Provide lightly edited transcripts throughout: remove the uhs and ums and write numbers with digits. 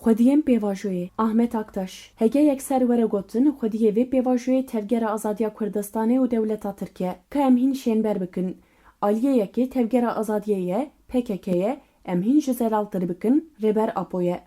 خودیên pêvajoyê Ahmet Aktaş hege yekser were gotin xwediyê vê pêvajoyê tevgera azadiya Kurdistanê û dewleta Tirkiye ka em hîn şênber bikin. Aliyeyekê tevgera azadiyê ye PKK'ye em hîn ji zelaltir bikin rêber Apo'ye.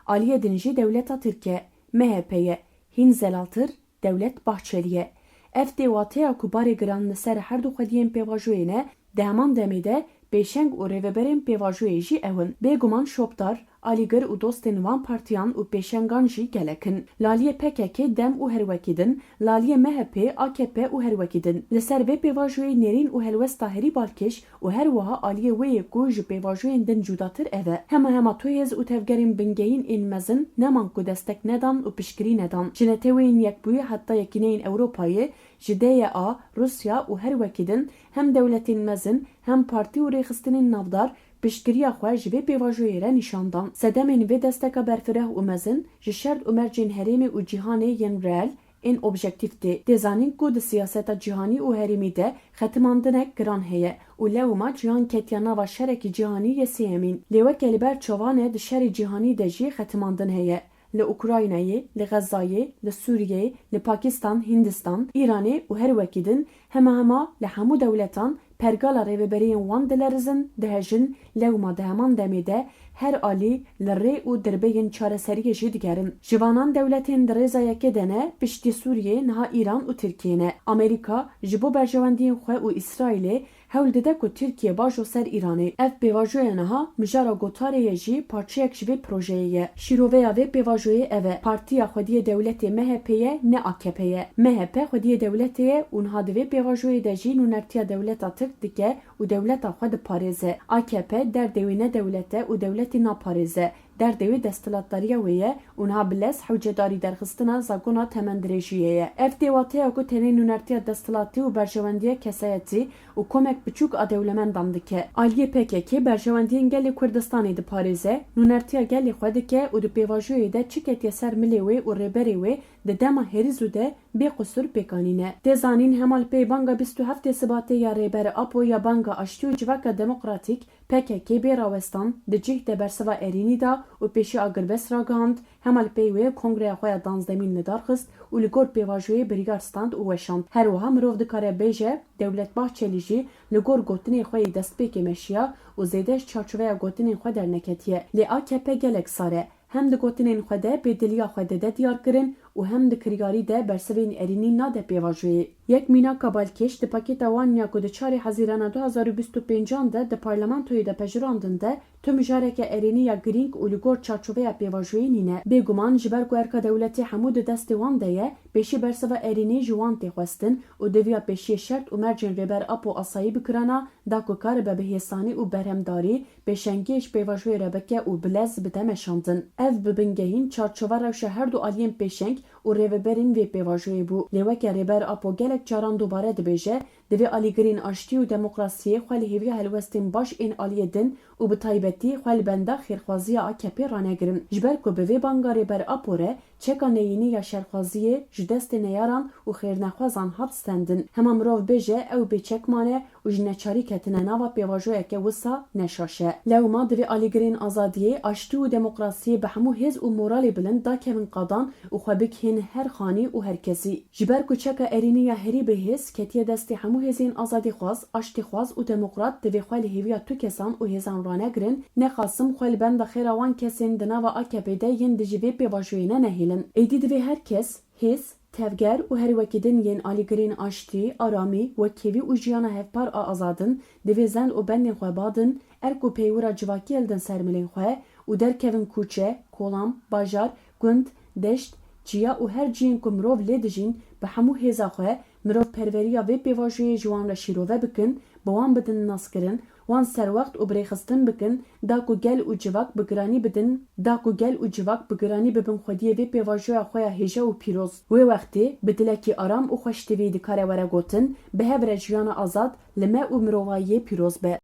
Aliyê din jî dewleta Tirkiye MHP'ye hîn zelaltir Devlet Bahçeli'ye. Ev dêwateya ku barê giran li ser her du xwediyên pêvajoyê ne di heman demê de pêşeng û rêveberên pêvajoyê jî ew in. Bêguman şopdar, alîgir û dostên van partiyan û pêşengan jî gelek in. Laliyê PKK dem û herwekî din, laliyê MHP, AKP û herwekî din. Li ser vê pêvajoyê nêrîn û helwesta herî balkêş û her wiha aliyê wê yê ku ji pêvajoyên din cudatir ev e. Hema toyêz û tevgerên bingehîn ên mezin neman ku destek nedan û piştgirî nedan. Ji netewên yekbûyî heta Yekîneyên Ewropayê ji DYA, Rusya û herwekî din hem dewletên mezin hem partî û rêxistinên navdar piştgiriya xwe ji vê pêvajoyê re nîşandan. Sedemên vê desteka berfireh û mezin ji şert û mercên herêmê û cîhanê yên reel ên objektif tê. Dêzanîn ku di siyaseta cîhanî û herêmî de xetimandinek giran heye û lewma cîhan ketiya nava şerekî cîhanî yê sêyemîn. Lê weke li ber çovanê di şerê cîhanî de jî xetimandin heye. Li Ukraynayê, li Xezayê, li Sûriyê, li Pakistan, Hindistan, İranê û herwekî din hema li hemû dewletan pergala rêveberiyên wan dilerizin, dihejin, lewma di heman demê de her alî li rê û dirbeyên çareseriyê jî digerin. Ji vanan dewletên di rêza yekê de ne piştî Sûriyê niha İran û Tirkiye ne. Amerîka ji bo berjewendiyên xwe û İsraîlê hewl dide ku Tirkiye bajo ser İranê. Ev pêvajoya niha mijara gotarê ye jî parçeyek ji vê projeyê ye. Şîroveya vê pêvajoyê ev e. Partiya Xwediyê Dewletê MHP ye ne AKP ye. MHP Xwediyê Dewletê ye û niha di vê pêvajoyê de jî nûnertiya dewleta Tirk dike û dewleta xwe diparêze. AKP derdê wê ne dewlete û dewletê naparêze. Derdê wê desthilatdariya wê ye û niha bi lez hewcedarî derxistina zagona temendirêjiyê ye. Ev dêwateya ku tenê nûnertiya desthilatî û berjewendiya kesayetî û komek biçûk a dewlemendan dike. Aliyê PKK berjewendiyên gelê Kurdistanê diparêze, nûnertiya gelê xwe dike û di pêvajoyê de çi ketiye ser milê wê û rêberê wê di dema herîz û de bêqusur pêkanîne. Tê zanîn hemal pê banga 27 Sibatê ya rêber Apo ya banga aştî û civaka demokratîk PKK bêra westan di cih de bersiva Erînî da û pêşî agirbest ragihand, hemal pê wê kongreya xwe ya 12 li darxist û li gor pêvajoyê birîgar stand û weşand. Her wiha mirov dikare bêje Devlet Bahçeli jî li gor gotinê xwe yê destpêkê meşiya û zêde çarçoveya gotinên xwe derneketiye. Lê AKP gelek sar e. Hem di gotinên xwe de bêdiliya xwe de diyar kirin û hem di kirîgarî de bersivên Erînî nade pêvajoyê. Yek mînaka balkêş di pakêta wan ya ku di çarê Hezîrana 2025 de di parlamentoyê de pejirandin de tu mijareke Erînî ya girîng û li gor çarçoveya pêvajoyê nîne. Bêguman ji ber ku erka dewletê hemû di destê wan de ye, pêşî bersiva Erînî ji wan tê xwestin û deviya pêşiyê şert û mercên rêber Apo asayî bikirana da ku karibe bihêsanî û berhemdarî pêşengiyê ji pêvajoyê re bike û bilez bide meşandin. Ev bi bingehîn çarçova rewşa her du aliyên pêşeng û rêveberên vê pêvajoyê bû. Lê weke rêber Apo gelek caran dubare dibêje divê alîgirên aştî û demokrasiyê xwe li hêviya helwestên baş ên aliyê din û bi taybetî xwe li benda xêrxwaziya AKP ranegirin. Ji ber ku bi vê banga rêber Apo re çeka neyînî ya şerxwaziyê ji destê neyaran û xêrnexwazan hat stendin. Hema mirov bêje ew bêçek mane û ji neçarî ketine nava pêvajoyeke wisa neşaşe. Lewma divê alîgirên azadiyê, aştî û demokrasiyê bi hemû hêz û moralê bilind dakevin qadan û xwe bikihînin her xanî û her kesî. Ji ber ku çeka Erînî ya herî bihêz ketiye destê hemû hêzên azadîxwaz, aştîxwaz û demokrat divê xwe li hêviya tu kesan û hêzan ranegirin, nexasim xwe li benda xêra wan kesên di nava AKP'de yên di ji vê pêvajoyê ne nehêlin. Êdî divê her kes hêz, tevger û herwekî din yên alîgirên aştî, aramî, wekevî û jiyana hevpar a azadin, divê zend û bendên xwe badin, erk û peywira civakî eldin ser milên xwe û derkevin kûçe, kolam, bajar, gund, deşt, çiya û her ciyên ku mirov lê dijîn bi hemû hêza xwe mirov perveriya vê pêvajoyê ji wan re şîrove bikin, bi wan bidin naskirin, wan serwext û birêxistin bikin, da ku gel û civak bi giranî bidin, da ku gel û civak bi giranî bibin xwediyê vê pêvajoya xwe ya hêja û pîroz. Wê wextê bi dilekî aram û xweştevî dikare were gotin, bi hev re jiyana azad li me û mirovayiyê pîroz be.